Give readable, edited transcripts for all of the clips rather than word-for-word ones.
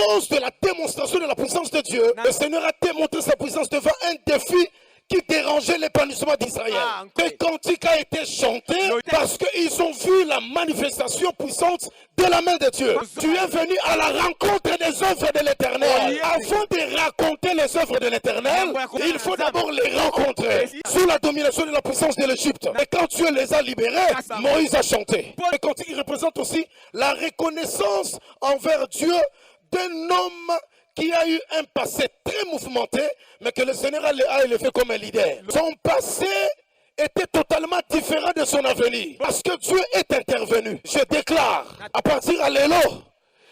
cause de la démonstration de la puissance de Dieu, le Seigneur a démontré sa puissance devant un défi qui dérangeait l'épanouissement d'Israël. Le cantique a été chanté parce qu'ils ont vu la manifestation puissante de la main de Dieu. Tu es venu à la rencontre des œuvres de l'Éternel. Avant de raconter les œuvres de l'Éternel, il faut d'abord les rencontrer. Sous la domination de la puissance de l'Égypte. Et quand Dieu les a libérés, Moïse a chanté. Le cantique représente aussi la reconnaissance envers Dieu d'un homme qui a eu un passé très mouvementé, mais que le Seigneur a élevé comme un leader. Son passé était totalement différent de son avenir, parce que Dieu est intervenu. Je déclare, à partir à l'élo,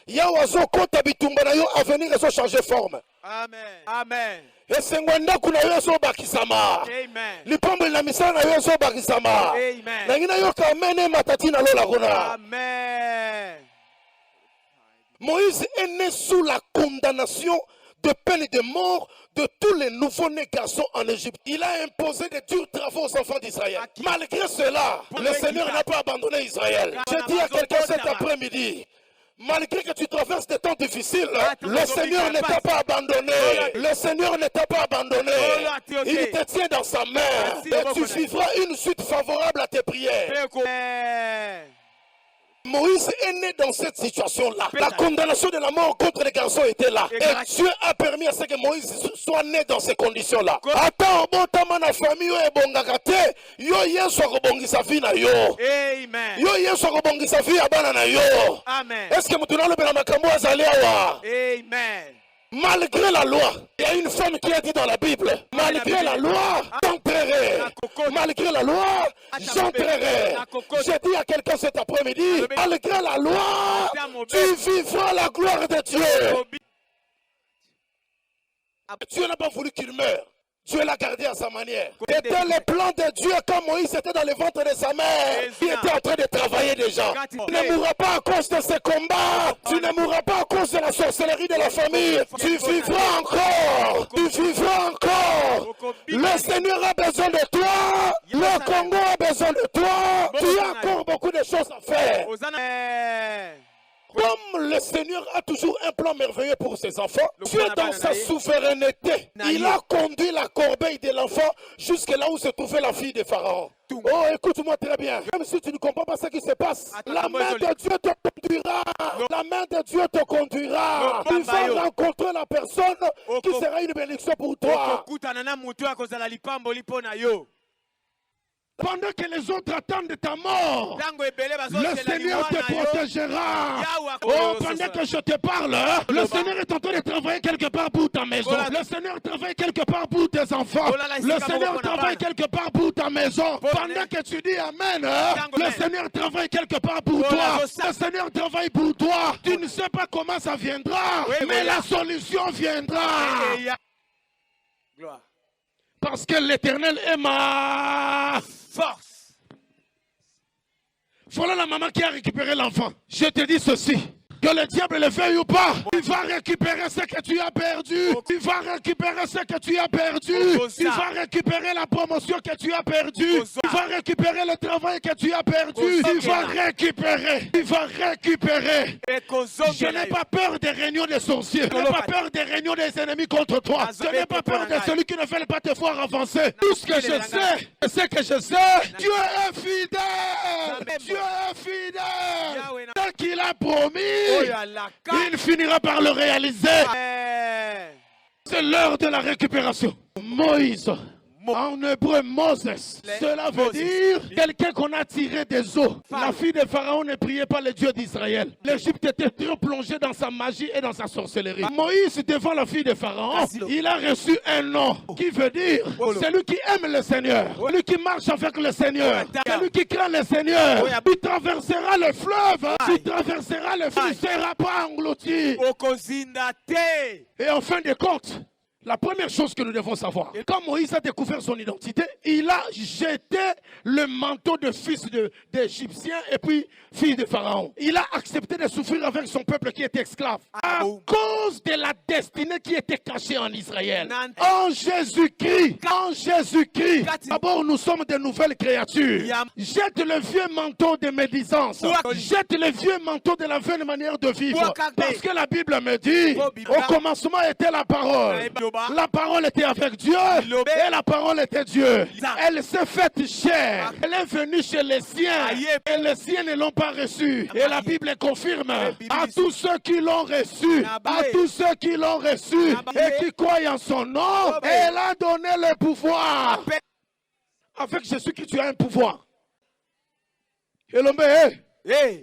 Yawazo Kota Bitumbanayo à venir et changer forme. Amen. Amen. Et c'est Wanda Kunayo so Bakisama. Amen. Lipambe la misana yo so Bakisama. Amen. Nangina yo kamene matatina lola gona. Amen. Moïse est né sous la condamnation de peine et de mort de tous les nouveaux-nés garçons en Égypte. Il a imposé de durs travaux aux enfants d'Israël. Malgré cela, le Seigneur n'a pas abandonné Israël. Je dis à quelqu'un cet après-midi, malgré que tu traverses des temps difficiles, le Seigneur ne t'a pas abandonné. Le Seigneur ne t'a pas abandonné. Il te tient dans sa main. Et tu vivras une suite favorable à tes prières. Moïse est né dans cette situation-là. La condamnation de la mort contre les garçons était là. Et Dieu a permis à ce que Moïse soit né dans ces conditions-là. Attends, bon tama na famille yo ebongakate, yo yeso kobongisa vie na yo. Amen. Yo yeso kobongisa vie abana na yo. Amen. Est-ce que mutu nalo pena makambo azali awa? Amen. Malgré la loi, il y a une femme qui a dit dans la Bible, malgré la loi, j'entrerai. Malgré la loi, j'entrerai. J'ai dit à quelqu'un cet après-midi, malgré la loi, tu vivras la gloire de Dieu. Dieu n'a pas voulu qu'il meure. Dieu l'a gardé à sa manière. C'était le plan de Dieu quand Moïse était dans le ventre de sa mère. Il était en train de travailler déjà. Tu ne mourras pas à cause de ces combats. Tu ne mourras pas à cause de la sorcellerie de la famille. Tu vivras encore. Tu vivras encore. Le Seigneur a besoin de toi. Le Congo a besoin de toi. Tu as encore beaucoup de choses à faire. Comme le Seigneur a toujours un plan merveilleux pour ses enfants, Dieu dans sa souveraineté, il a conduit la corbeille de l'enfant jusque là où se trouvait la fille de Pharaon. Oh, écoute-moi très bien. Même si tu ne comprends pas ce qui se passe, la main de Dieu te conduira. La main de Dieu te conduira. Tu vas rencontrer la personne qui sera une bénédiction pour toi. Pendant que les autres attendent ta mort, le Seigneur te protégera. Oh, pendant que je te parle, le Seigneur est en train de travailler quelque part pour ta maison. Le Seigneur travaille quelque part pour tes enfants. Le Seigneur travaille quelque part pour ta maison. Pendant que tu dis Amen, le Seigneur travaille quelque part pour toi. Le Seigneur travaille pour toi. Tu ne sais pas comment ça viendra, mais la solution viendra. Parce que l'Éternel est ma force. Voilà la maman qui a récupéré l'enfant. Je te dis ceci. Que le diable le veuille ou pas, il va récupérer ce que tu as perdu. Il va récupérer ce que tu as perdu. Il va récupérer la promotion que tu as perdue. Il va récupérer le travail que tu as perdu. Il va récupérer. Il va récupérer. Je n'ai pas peur des réunions des sorciers. Je n'ai pas peur des réunions des ennemis contre toi. Je n'ai pas peur de celui qui ne veut pas te voir avancer. Tout ce que je sais, c'est que je sais, Dieu est fidèle. Dieu est fidèle. Ce qu'il a promis, il finira par le réaliser. C'est l'heure de la récupération. Moïse, en hébreu Moses, cela veut dire quelqu'un qu'on a tiré des eaux. La fille de Pharaon ne priait pas le Dieu d'Israël. L'Égypte était trop plongée dans sa magie et dans sa sorcellerie. Moïse, devant la fille de Pharaon, il a reçu un nom qui veut dire celui qui aime le Seigneur, celui qui marche avec le Seigneur, celui qui craint le Seigneur. Tu traverseras le fleuve, tu traverseras le fleuve, tu ne seras pas englouti. Et en fin de compte, La première chose que nous devons savoir, quand Moïse a découvert son identité, il a jeté le manteau de fils d'Égyptien et puis fils de Pharaon. Il a accepté de souffrir avec son peuple qui était esclave à cause de la destinée qui était cachée en Israël. En Jésus-Christ, d'abord nous sommes de nouvelles créatures. Jette le vieux manteau de médisance, jette le vieux manteau de la vaine manière de vivre. Parce que la Bible me dit, au commencement était la parole. La parole était avec Dieu et la parole était Dieu. Elle s'est faite chair. Elle est venue chez les siens et les siens ne l'ont pas reçue. Et la Bible confirme à tous ceux qui l'ont reçue, à tous ceux qui l'ont reçue et qui croient en son nom, elle a donné le pouvoir. Avec Jésus qui tu as un pouvoir. Et l'homme, hey.